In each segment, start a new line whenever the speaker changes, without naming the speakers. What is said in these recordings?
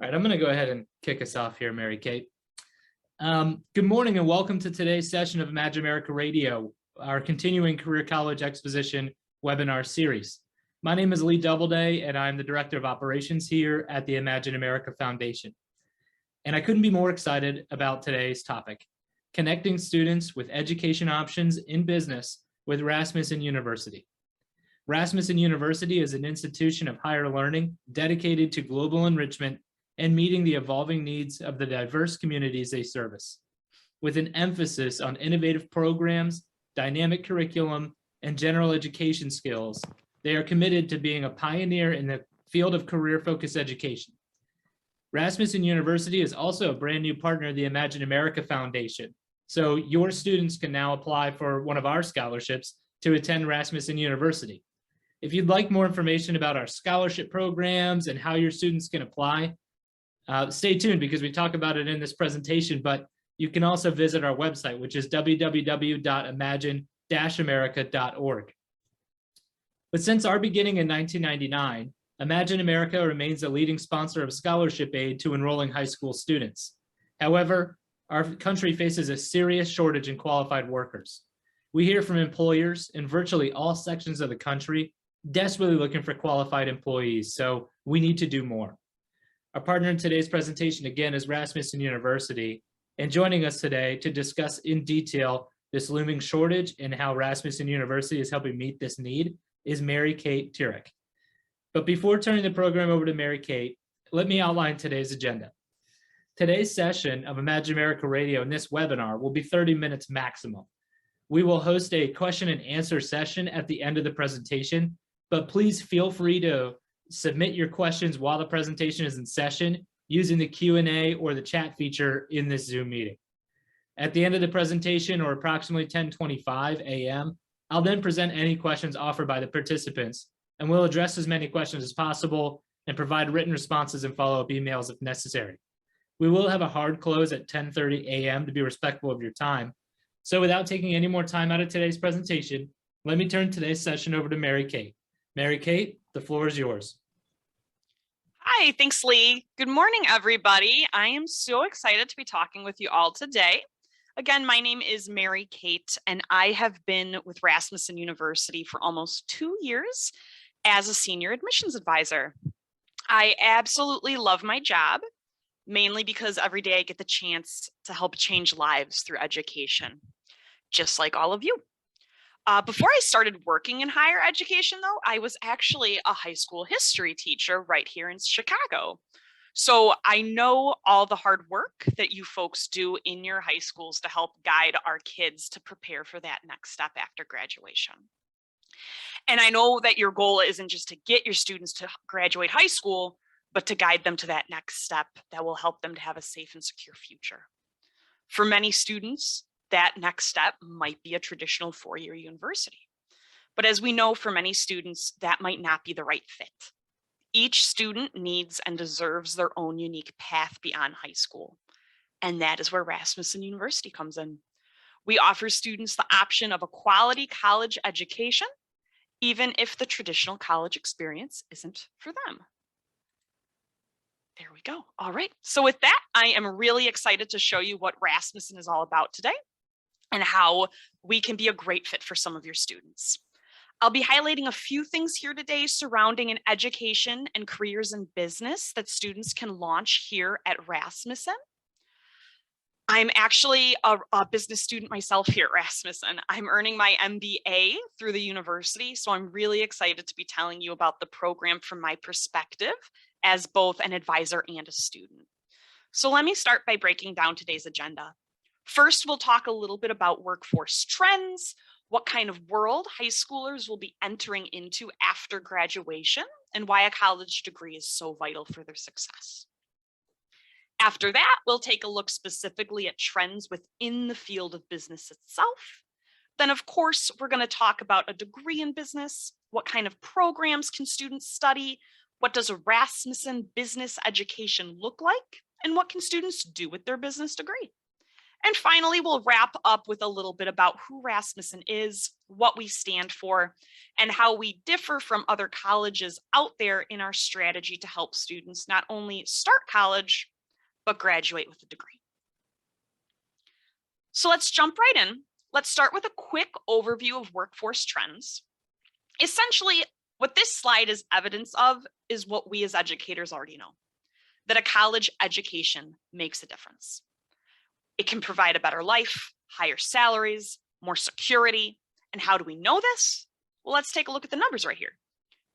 All right, I'm going to go ahead and kick us off here, Mary Kate. Good morning and welcome to today's session of Imagine America Radio, our continuing Career College Exposition webinar series. My name is Lee Doubleday, and I'm the Director of Operations here at the Imagine America Foundation. And I couldn't be more excited about today's topic, connecting students with education options in business with Rasmussen University. Rasmussen University is an institution of higher learning dedicated to global enrichment and meeting the evolving needs of the diverse communities they service. With an emphasis on innovative programs, dynamic curriculum, and general education skills, they are committed to being a pioneer in the field of career-focused education. Rasmussen University is also a brand new partner of the Imagine America Foundation, so your students can now apply for one of our scholarships to attend Rasmussen University. If you'd like more information about our scholarship programs and how your students can apply, stay tuned because we talk about it in this presentation, but you can also visit our website, which is www.imagine-america.org. But since our beginning in 1999, Imagine America remains a leading sponsor of scholarship aid to enrolling high school students. However, our country faces a serious shortage in qualified workers. We hear from employers in virtually all sections of the country desperately looking for qualified employees, so we need to do more. Our partner in today's presentation, again, is Rasmussen University, and joining us today to discuss in detail this looming shortage and how Rasmussen University is helping meet this need is Mary Kate Turek. But before turning the program over to Mary Kate, let me outline today's agenda. Today's session of Imagine America Radio and this webinar will be 30 minutes maximum. We will host a question and answer session at the end of the presentation, but please feel free to submit your questions while the presentation is in session using the Q&A or the chat feature in this Zoom meeting. At the end of the presentation, or approximately 10:25 a.m., I'll then present any questions offered by the participants, and we'll address as many questions as possible and provide written responses and follow-up emails if necessary. We will have a hard close at 10:30 a.m. to be respectful of your time. So without taking any more time out of today's presentation, let me turn today's session over to Mary Kate. Mary Kate, the floor is yours.
Hi, thanks, Lee. Good morning, everybody. I am so excited to be talking with you all today. Again, my name is Mary Kate, and I have been with Rasmussen University for almost 2 years as a senior admissions advisor. I absolutely love my job, mainly because every day I get the chance to help change lives through education, just like all of you. Before I started working in higher education, though, I was actually a high school history teacher right here in Chicago. So I know all the hard work that you folks do in your high schools to help guide our kids to prepare for that next step after graduation. And I know that your goal isn't just to get your students to graduate high school, but to guide them to that next step that will help them to have a safe and secure future. For many students, that next step might be a traditional four-year university. But as we know, for many students, that might not be the right fit. Each student needs and deserves their own unique path beyond high school. And that is where Rasmussen University comes in. We offer students the option of a quality college education, even if the traditional college experience isn't for them. There we go. All right. So with that, I am really excited to show you what Rasmussen is all about today and how we can be a great fit for some of your students. I'll be highlighting a few things here today surrounding an education and careers in business that students can launch here at Rasmussen. I'm actually a business student myself here at Rasmussen. I'm earning my MBA through the university, so I'm really excited to be telling you about the program from my perspective as both an advisor and a student. So let me start by breaking down today's agenda. First, we'll talk a little bit about workforce trends, what kind of world high schoolers will be entering into after graduation, and why a college degree is so vital for their success. After that, we'll take a look specifically at trends within the field of business itself. Then, of course, we're going to talk about a degree in business, what kind of programs can students study, what does a Rasmussen business education look like, and what can students do with their business degree. And finally, we'll wrap up with a little bit about who Rasmussen is, what we stand for, and how we differ from other colleges out there in our strategy to help students not only start college, but graduate with a degree. So let's jump right in. Let's start with a quick overview of workforce trends. Essentially, what this slide is evidence of is what we as educators already know, that a college education makes a difference. It can provide a better life, higher salaries, more security. And how do we know this? Well, let's take a look at the numbers right here.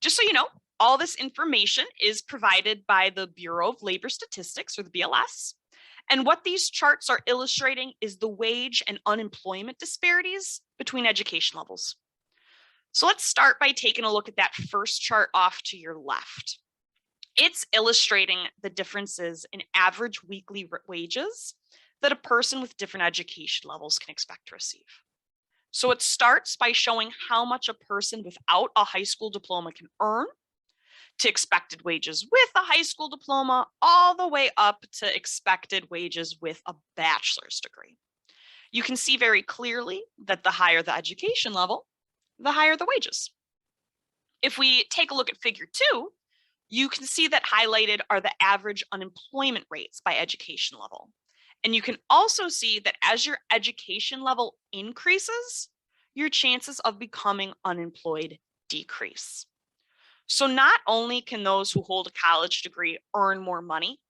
Just so you know, all this information is provided by the Bureau of Labor Statistics, or the BLS. And what these charts are illustrating is the wage and unemployment disparities between education levels. So let's start by taking a look at that first chart off to your left. It's illustrating the differences in average weekly wages that a person with different education levels can expect to receive. So it starts by showing how much a person without a high school diploma can earn, to expected wages with a high school diploma, all the way up to expected wages with a bachelor's degree. You can see very clearly that the higher the education level, the higher the wages. If we take a look at figure 2, you can see that highlighted are the average unemployment rates by education level. And you can also see that as your education level increases, your chances of becoming unemployed decrease. So not only can those who hold a college degree earn more money,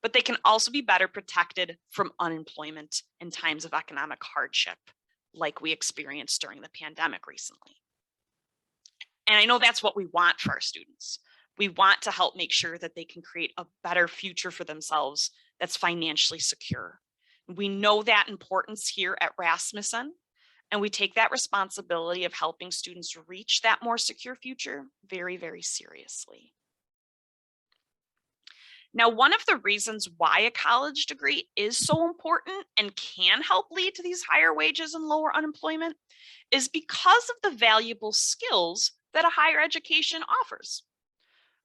but they can also be better protected from unemployment in times of economic hardship, like we experienced during the pandemic recently. And I know that's what we want for our students. We want to help make sure that they can create a better future for themselves that's financially secure. We know that importance here at Rasmussen, and we take that responsibility of helping students reach that more secure future very, very seriously. Now, one of the reasons why a college degree is so important and can help lead to these higher wages and lower unemployment is because of the valuable skills that a higher education offers.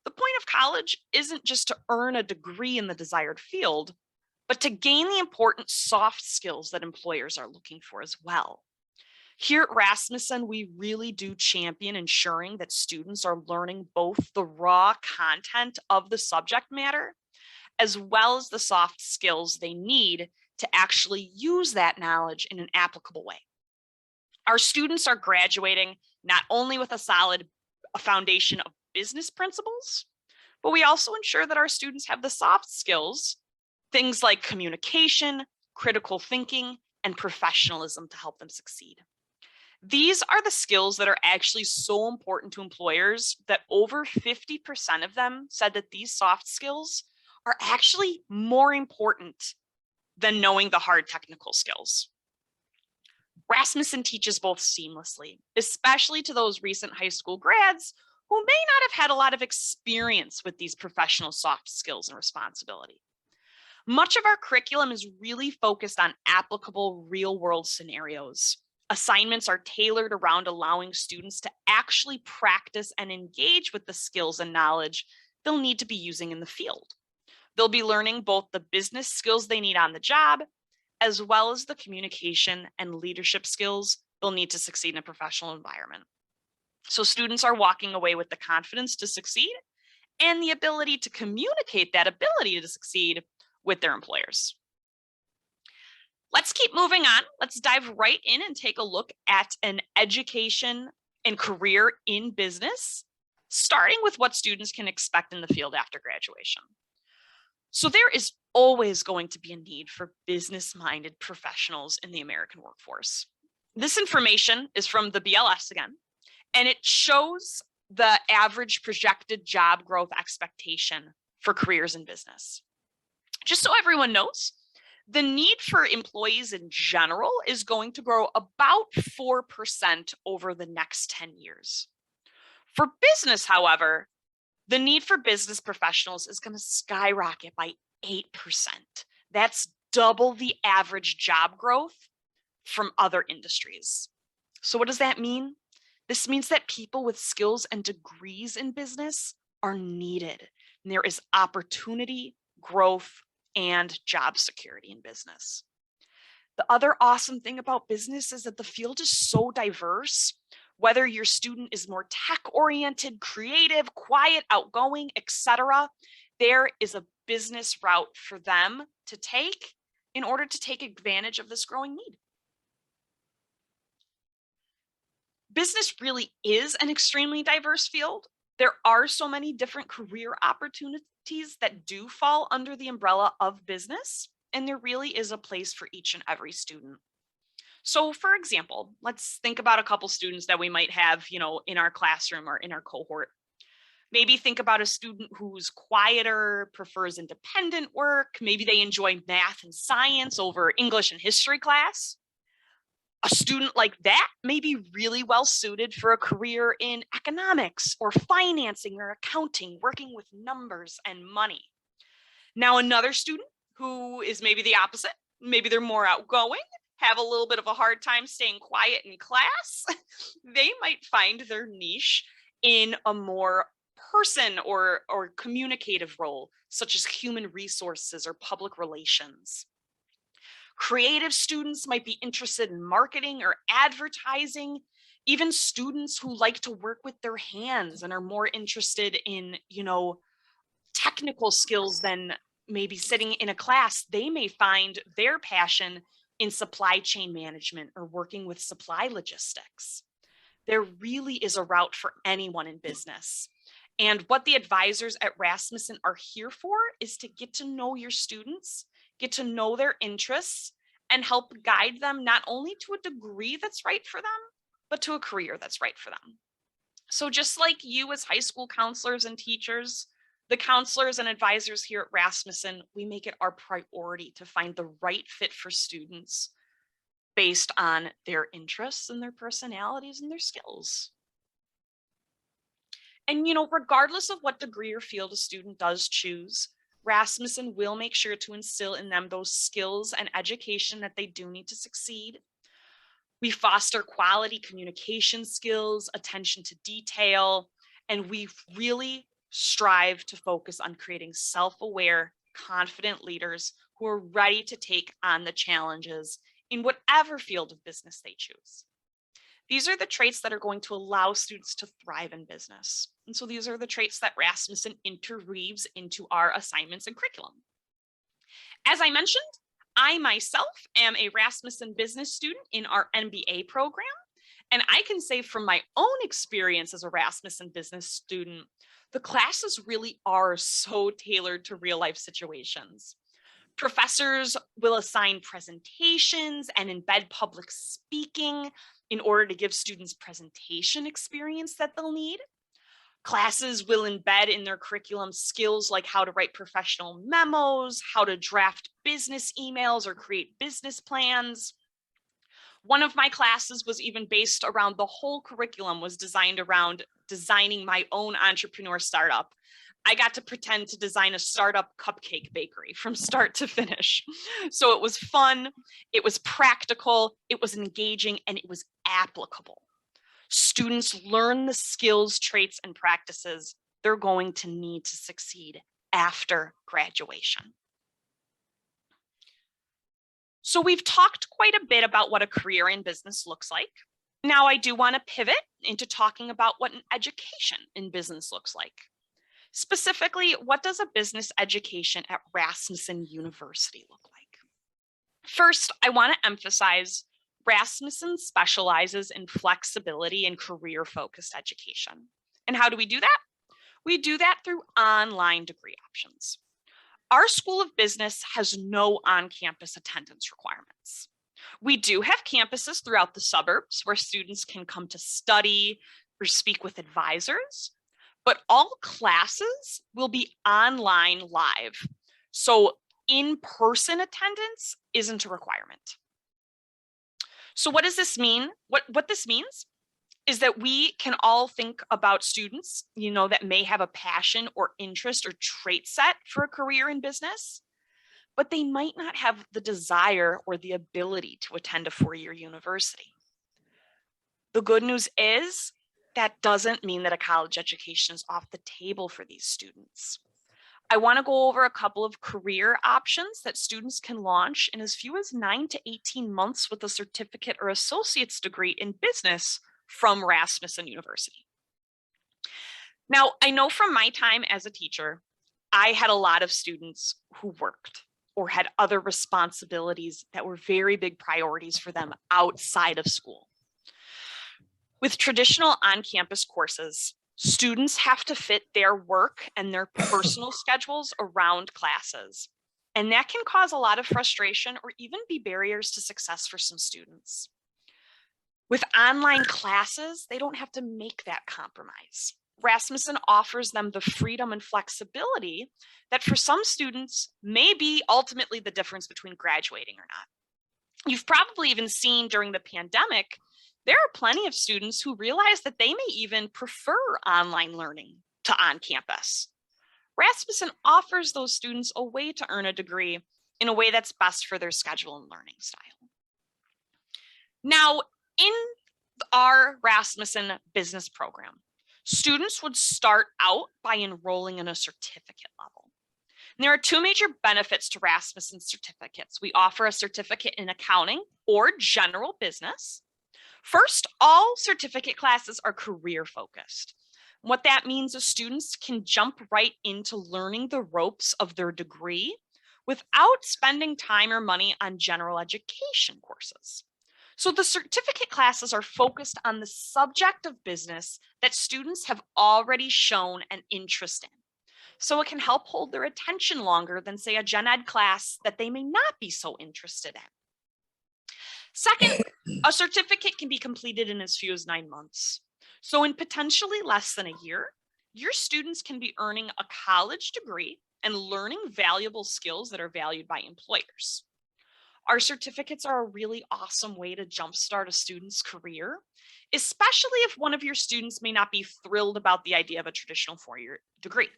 The point of college isn't just to earn a degree in the desired field, but to gain the important soft skills that employers are looking for as well. Here at Rasmussen, we really do champion ensuring that students are learning both the raw content of the subject matter, as well as the soft skills they need to actually use that knowledge in an applicable way. Our students are graduating not only with a solid foundation of business principles, but we also ensure that our students have the soft skills, things like communication, critical thinking, and professionalism to help them succeed. These are the skills that are actually so important to employers that over 50% of them said that these soft skills are actually more important than knowing the hard technical skills. Rasmussen teaches both seamlessly, especially to those recent high school grads who may not have had a lot of experience with these professional soft skills and responsibility. Much of our curriculum is really focused on applicable real-world scenarios. Assignments are tailored around allowing students to actually practice and engage with the skills and knowledge they'll need to be using in the field. They'll be learning both the business skills they need on the job, as well as the communication and leadership skills they'll need to succeed in a professional environment. So students are walking away with the confidence to succeed and the ability to communicate that ability to succeed with their employers. Let's keep moving on. Let's dive right in and take a look at an education and career in business, starting with what students can expect in the field after graduation. So there is always going to be a need for business-minded professionals in the American workforce. This information is from the BLS again, and it shows the average projected job growth expectation for careers in business. Just so everyone knows, the need for employees in general is going to grow about 4% over the next 10 years. For business, however, the need for business professionals is going to skyrocket by 8%. That's double the average job growth from other industries. So what does that mean? This means that people with skills and degrees in business are needed. And there is opportunity, growth, and job security in business. The other awesome thing about business is that the field is so diverse. Whether your student is more tech-oriented, creative, quiet, outgoing, etc., there is a business route for them to take in order to take advantage of this growing need. Business really is an extremely diverse field. There are so many different career opportunities that do fall under the umbrella of business, and there really is a place for each and every student. So for example, let's think about a couple students that we might have, in our classroom or in our cohort. Maybe think about a student who's quieter, prefers independent work. Maybe they enjoy math and science over English and history class. A student like that may be really well suited for a career in economics or financing or accounting, working with numbers and money. Now, another student who is maybe the opposite, maybe they're more outgoing, have a little bit of a hard time staying quiet in class, they might find their niche in a more person or communicative role, such as human resources or public relations. Creative students might be interested in marketing or advertising. Even students who like to work with their hands and are more interested in, technical skills than maybe sitting in a class, they may find their passion in supply chain management or working with supply logistics. There really is a route for anyone in business. And what the advisors at Rasmussen are here for is to get to know your students, get to know their interests, and help guide them not only to a degree that's right for them, but to a career that's right for them. So just like you as high school counselors and teachers, the counselors and advisors here at Rasmussen, we make it our priority to find the right fit for students based on their interests and their personalities and their skills. And, regardless of what degree or field a student does choose, Rasmussen will make sure to instill in them those skills and education that they do need to succeed. We foster quality communication skills, attention to detail, and we really strive to focus on creating self-aware, confident leaders who are ready to take on the challenges in whatever field of business they choose. These are the traits that are going to allow students to thrive in business. And so these are the traits that Rasmussen interweaves into our assignments and curriculum. As I mentioned, I myself am a Rasmussen business student in our MBA program. And I can say from my own experience as a Rasmussen business student, the classes really are so tailored to real life situations. Professors will assign presentations and embed public speaking in order to give students presentation experience that they'll need. Classes will embed in their curriculum skills like how to write professional memos, how to draft business emails or create business plans. One of my classes was even based around the whole curriculum was designed around designing my own entrepreneur startup. I got to pretend to design a startup cupcake bakery from start to finish. So it was fun, it was practical, it was engaging, and it was applicable. Students learn the skills, traits, and practices they're going to need to succeed after graduation. So we've talked quite a bit about what a career in business looks like. Now I do want to pivot into talking about what an education in business looks like. Specifically, what does a business education at Rasmussen University look like? First, I want to emphasize Rasmussen specializes in flexibility and career-focused education. And how do we do that? We do that through online degree options. Our School of Business has no on-campus attendance requirements. We do have campuses throughout the suburbs where students can come to study or speak with advisors, but all classes will be online live. So in-person attendance isn't a requirement. So what does this mean? What this means is that we can all think about students, that may have a passion or interest or trait set for a career in business, but they might not have the desire or the ability to attend a four-year university. The good news is that doesn't mean that a college education is off the table for these students. I want to go over a couple of career options that students can launch in as few as 9 to 18 months with a certificate or associate's degree in business from Rasmussen University. Now, I know from my time as a teacher, I had a lot of students who worked or had other responsibilities that were very big priorities for them outside of school. With traditional on-campus courses, students have to fit their work and their personal schedules around classes. And that can cause a lot of frustration or even be barriers to success for some students. With online classes, they don't have to make that compromise. Rasmussen offers them the freedom and flexibility that for some students may be ultimately the difference between graduating or not. You've probably even seen during the pandemic, there are plenty of students who realize that they may even prefer online learning to on campus. Rasmussen offers those students a way to earn a degree in a way that's best for their schedule and learning style. Now, in our Rasmussen business program, students would start out by enrolling in a certificate level. And there are two major benefits to Rasmussen certificates. We offer a certificate in accounting or general business. First, all certificate classes are career focused. What that means is students can jump right into learning the ropes of their degree without spending time or money on general education courses. So the certificate classes are focused on the subject of business that students have already shown an interest in. So it can help hold their attention longer than, say, a gen ed class that they may not be so interested in. Second, a certificate can be completed in as few as 9 months. So in potentially less than a year, your students can be earning a college degree and learning valuable skills that are valued by employers. Our certificates are a really awesome way to jumpstart a student's career, especially if one of your students may not be thrilled about the idea of a traditional 4-year degree.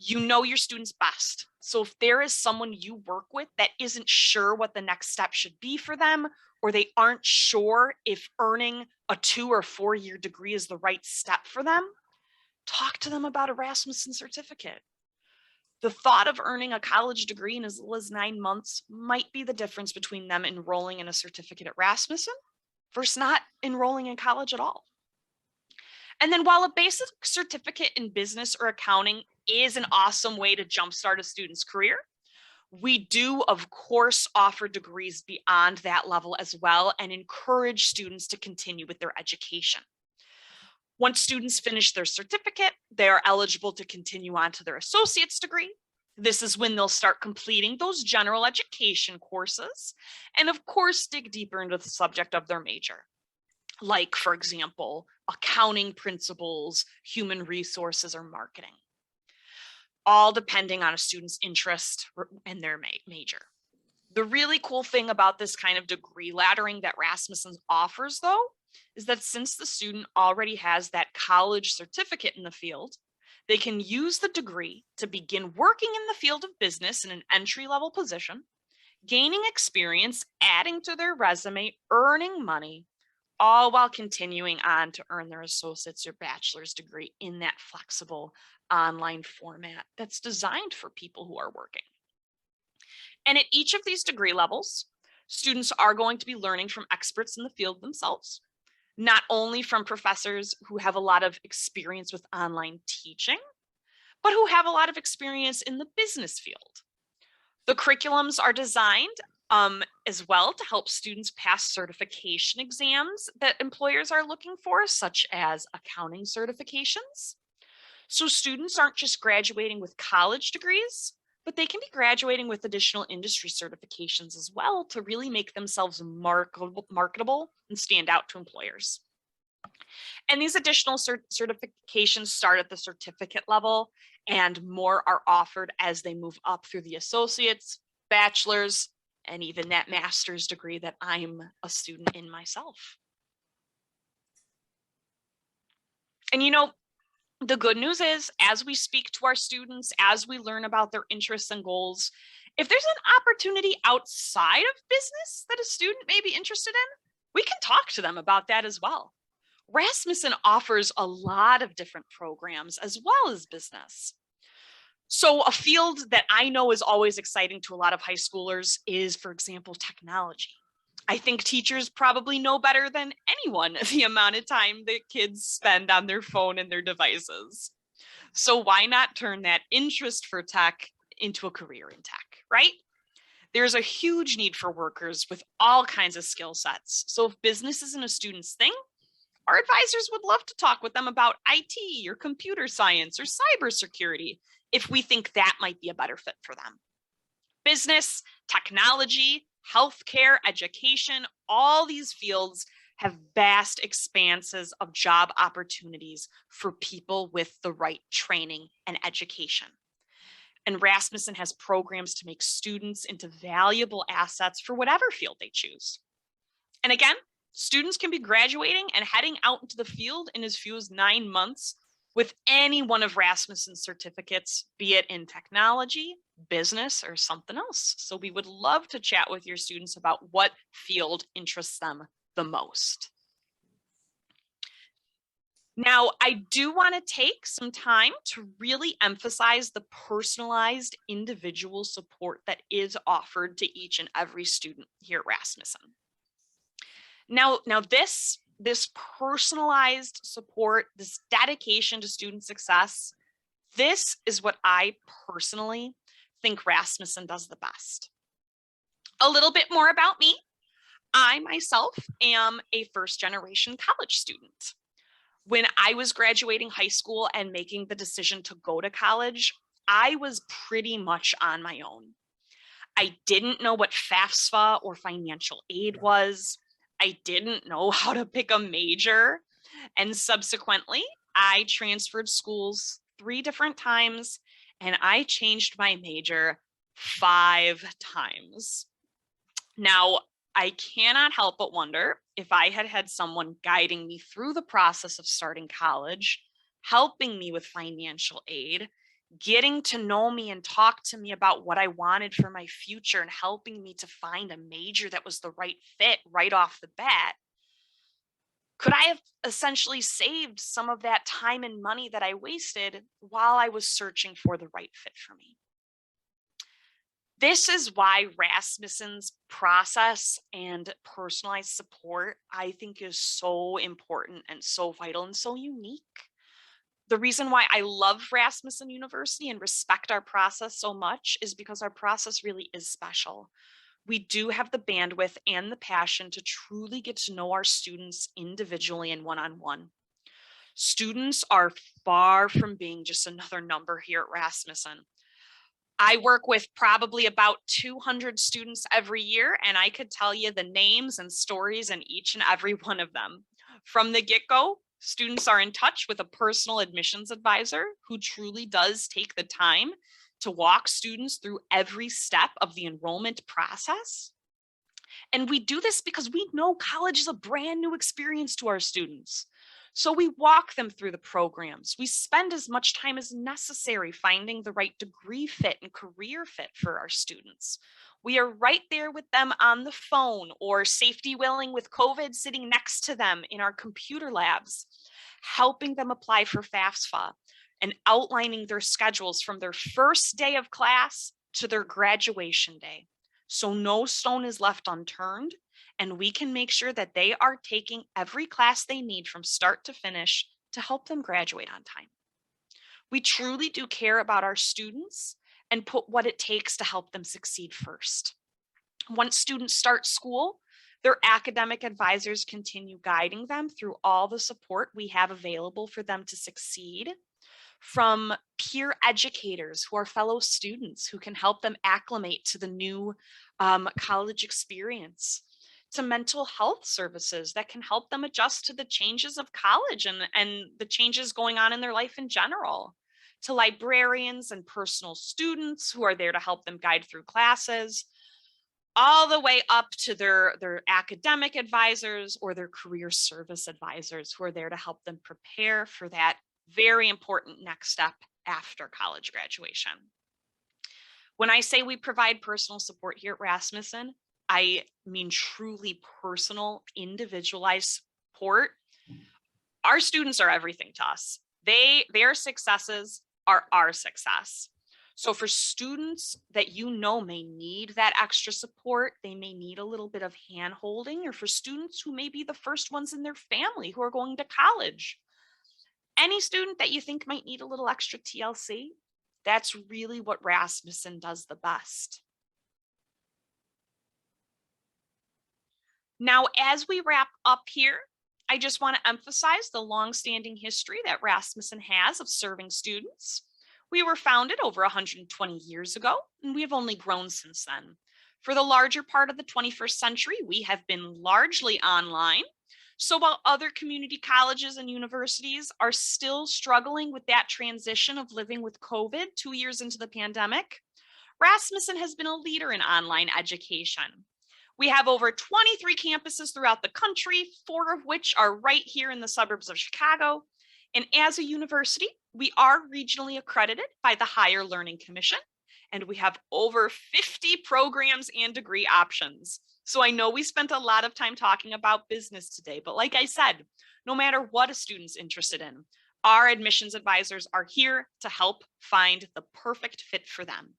You know your students best. So if there is someone you work with that isn't sure what the next step should be for them, or they aren't sure if earning a 2 or 4-year degree is the right step for them, talk to them about a Rasmussen certificate. The thought of earning a college degree in as little as 9 months might be the difference between them enrolling in a certificate at Rasmussen versus not enrolling in college at all. And then while a basic certificate in business or accounting is an awesome way to jumpstart a student's career, we do, of course, offer degrees beyond that level as well and encourage students to continue with their education. Once students finish their certificate, they are eligible to continue on to their associate's degree. This is when they'll start completing those general education courses and, of course, dig deeper into the subject of their major. Like, for example, accounting principles, human resources, or marketing, all depending on a student's interest and their major. The really cool thing about this kind of degree laddering that Rasmussen offers, though, is that since the student already has that college certificate in the field, they can use the degree to begin working in the field of business in an entry-level position, gaining experience, adding to their resume, earning money, all while continuing on to earn their associate's or bachelor's degree in that flexible online format that's designed for people who are working. And at each of these degree levels, students are going to be learning from experts in the field themselves, not only from professors who have a lot of experience with online teaching, but who have a lot of experience in the business field. The curriculums are designed as well to help students pass certification exams that employers are looking for, such as accounting certifications. So students aren't just graduating with college degrees, but they can be graduating with additional industry certifications as well to really make themselves marketable and stand out to employers. And these additional certifications start at the certificate level, and more are offered as they move up through the associates, bachelor's, and even that master's degree that I'm a student in myself. And you know, the good news is, as we speak to our students, as we learn about their interests and goals, if there's an opportunity outside of business that a student may be interested in, we can talk to them about that as well. Rasmussen offers a lot of different programs as well as business. So a field that I know is always exciting to a lot of high schoolers is, for example, technology. I think teachers probably know better than anyone the amount of time that kids spend on their phone and their devices. So why not turn that interest for tech into a career in tech, right? There's a huge need for workers with all kinds of skill sets. So if business isn't a student's thing, our advisors would love to talk with them about IT or computer science or cybersecurity if we think that might be a better fit for them. Business, technology, healthcare, education, all these fields have vast expanses of job opportunities for people with the right training and education. And Rasmussen has programs to make students into valuable assets for whatever field they choose. And again, students can be graduating and heading out into the field in as few as 9 months with any one of Rasmussen's certificates, be it in technology, business, or something else. So we would love to chat with your students about what field interests them the most. Now, I do want to take some time to really emphasize the personalized individual support that is offered to each and every student here at Rasmussen. Now this personalized support, this dedication to student success, this is what I personally think Rasmussen does the best. A little bit more about me. I myself am a first-generation college student. When I was graduating high school and making the decision to go to college, I was pretty much on my own. I didn't know what FAFSA or financial aid was. I didn't know how to pick a major. And subsequently, I transferred schools 3 different times and I changed my major 5 times. Now, I cannot help but wonder if I had had someone guiding me through the process of starting college, helping me with financial aid, getting to know me and talk to me about what I wanted for my future and helping me to find a major that was the right fit right off the bat. Could I have essentially saved some of that time and money that I wasted while I was searching for the right fit for me? This is why Rasmussen's process and personalized support, I think, is so important and so vital and so unique. The reason why I love Rasmussen University and respect our process so much is because our process really is special. We do have the bandwidth and the passion to truly get to know our students individually and one-on-one. Students are far from being just another number here at Rasmussen. I work with probably about 200 students every year, and I could tell you the names and stories in each and every one of them. From the get-go, students are in touch with a personal admissions advisor who truly does take the time to walk students through every step of the enrollment process. And we do this because we know college is a brand new experience to our students. So we walk them through the programs. We spend as much time as necessary finding the right degree fit and career fit for our students. We are right there with them on the phone or safety willing with COVID sitting next to them in our computer labs, helping them apply for FAFSA and outlining their schedules from their first day of class to their graduation day. So no stone is left unturned, and we can make sure that they are taking every class they need from start to finish to help them graduate on time. We truly do care about our students and put what it takes to help them succeed first. Once students start school, their academic advisors continue guiding them through all the support we have available for them to succeed, from peer educators who are fellow students who can help them acclimate to the new college experience, to mental health services that can help them adjust to the changes of college and the changes going on in their life in general, to librarians and personal students who are there to help them guide through classes, all the way up to their academic advisors or their career service advisors who are there to help them prepare for that very important next step after college graduation. When I say we provide personal support here at Rasmussen, I mean truly personal, individualized support. Our students are everything to us. Their successes are our success. So for students that you know may need that extra support, they may need a little bit of hand holding, or for students who may be the first ones in their family who are going to college, any student that you think might need a little extra TLC, that's really what Rasmussen does the best. Now, as we wrap up here, I just want to emphasize the longstanding history that Rasmussen has of serving students. We were founded over 120 years ago, and we have only grown since then. For the larger part of the 21st century, we have been largely online. So while other community colleges and universities are still struggling with that transition of living with COVID 2 years into the pandemic, Rasmussen has been a leader in online education. We have over 23 campuses throughout the country, 4 of which are right here in the suburbs of Chicago. And as a university, we are regionally accredited by the Higher Learning Commission, and we have over 50 programs and degree options. So I know we spent a lot of time talking about business today, but like I said, no matter what a student's interested in, our admissions advisors are here to help find the perfect fit for them.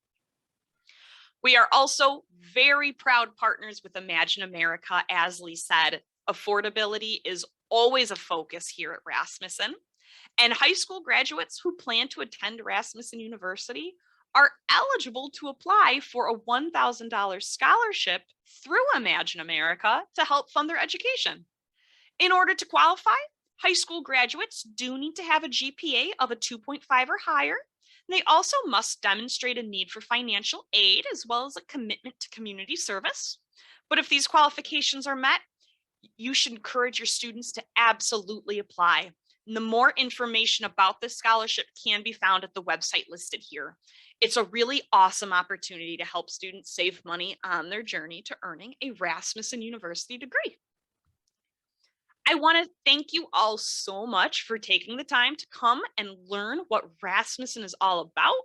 We are also very proud partners with Imagine America. As Lee said, affordability is always a focus here at Rasmussen. And high school graduates who plan to attend Rasmussen University are eligible to apply for a $1,000 scholarship through Imagine America to help fund their education. In order to qualify, high school graduates do need to have a GPA of a 2.5 or higher. They also must demonstrate a need for financial aid as well as a commitment to community service. But if these qualifications are met, you should encourage your students to absolutely apply. And the more information about this scholarship can be found at the website listed here. It's a really awesome opportunity to help students save money on their journey to earning a Rasmussen University degree. I want to thank you all so much for taking the time to come and learn what Rasmussen is all about.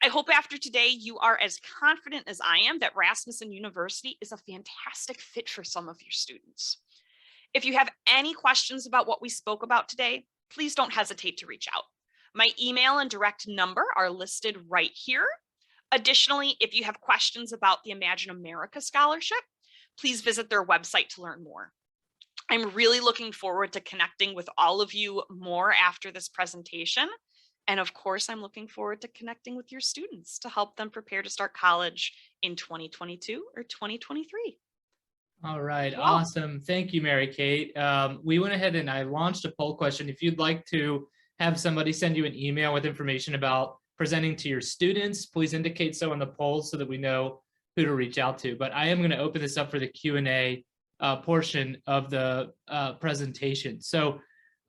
I hope after today you are as confident as I am that Rasmussen University is a fantastic fit for some of your students. If you have any questions about what we spoke about today, please don't hesitate to reach out. My email and direct number are listed right here. Additionally, if you have questions about the Imagine America Scholarship, please visit their website to learn more. I'm really looking forward to connecting with all of you more after this presentation. And of course, I'm looking forward to connecting with your students to help them prepare to start college in 2022 or 2023.
All right,
Wow.
awesome. Thank you, Mary Kate. We went ahead and I launched a poll question. If you'd like to have somebody send you an email with information about presenting to your students, please indicate so in the poll so that we know who to reach out to. But I am going to open this up for the Q&A portion of the presentation. So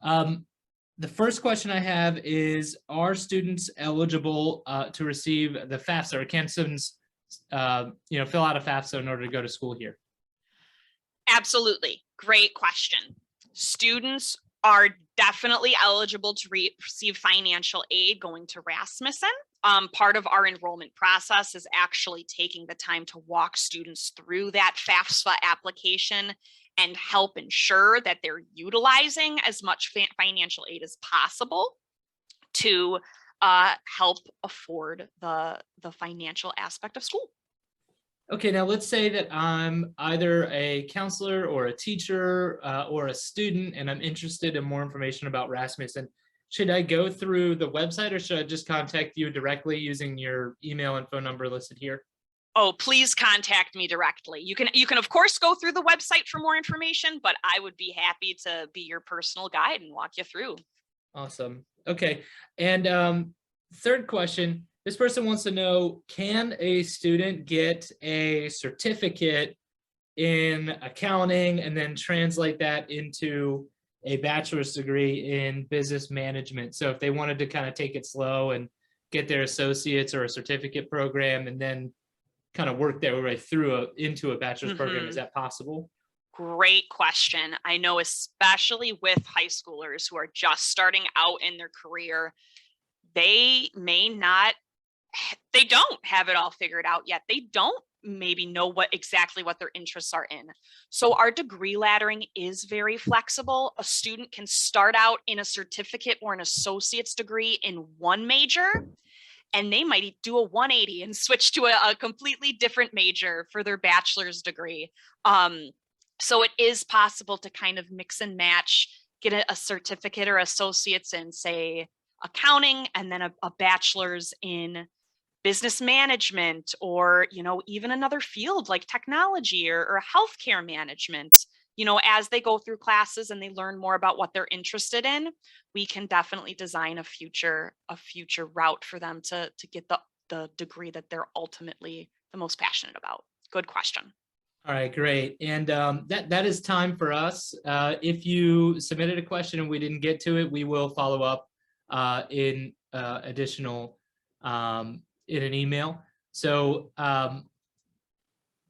the first question I have is, are students eligible to receive the FAFSA, or can students fill out a FAFSA in order to go to school here?
Absolutely. Great question. Students are definitely eligible to receive financial aid going to Rasmussen. Part of our enrollment process is actually taking the time to walk students through that FAFSA application and help ensure that they're utilizing as much financial aid as possible to help afford the financial aspect of school.
Okay, now let's say that I'm either a counselor or a teacher or a student, and I'm interested in more information about Rasmussen. Should I go through the website, or should I just contact you directly using your email and phone number listed here?
Oh, please contact me directly. You can of course go through the website for more information, but I would be happy to be your personal guide and walk you through.
Awesome. Okay, and third question. This person wants to know, can a student get a certificate in accounting and then translate that into a bachelor's degree in business management? So if they wanted to kind of take it slow and get their associates or a certificate program and then kind of work their way through into a bachelor's program, is that possible?
Great question. I know, especially with high schoolers who are just starting out in their career, they don't have it all figured out yet. They don't maybe know exactly what their interests are in. So our degree laddering is very flexible. A student can start out in a certificate or an associate's degree in one major and they might do a 180 and switch to a completely different major for their bachelor's degree. So it is possible to kind of mix and match, get a certificate or associates in, say, accounting, and then a bachelor's in business management, or, you know, even another field like technology or healthcare management. You know, as they go through classes and they learn more about what they're interested in, we can definitely design a future route for them to get the degree that they're ultimately the most passionate about. Good question.
All right, great. And that is time for us. If you submitted a question and we didn't get to it, we will follow up in additional in an email. So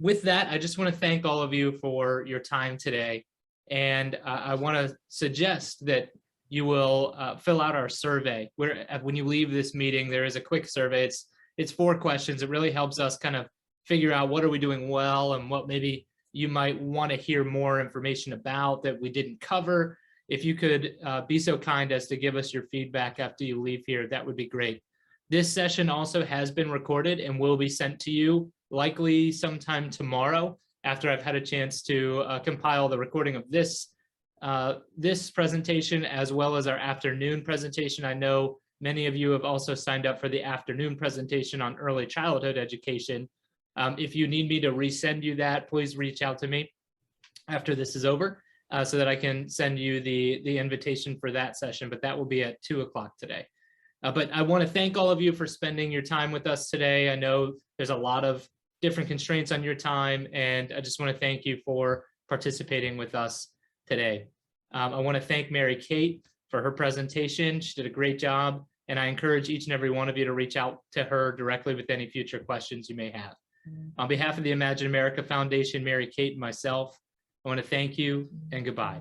with that, I just want to thank all of you for your time today. And I want to suggest that you will fill out our survey. Where when you leave this meeting, there is a quick survey. It's 4 questions. It really helps us kind of figure out what are we doing well and what maybe you might want to hear more information about that we didn't cover. If you could be so kind as to give us your feedback after you leave here, that would be great. This session also has been recorded and will be sent to you likely sometime tomorrow after I've had a chance to compile the recording of this presentation as well as our afternoon presentation. I know many of you have also signed up for the afternoon presentation on early childhood education. If you need me to resend you that, please reach out to me after this is over so that I can send you the invitation for that session, but that will be at 2 o'clock today. But I want to thank all of you for spending your time with us today. I know there's a lot of different constraints on your time, and I just want to thank you for participating with us today. I want to thank Mary Kate for her presentation. She did a great job, and I encourage each and every one of you to reach out to her directly with any future questions you may have. On behalf of the Imagine America Foundation, Mary Kate, and myself, I want to thank you and goodbye.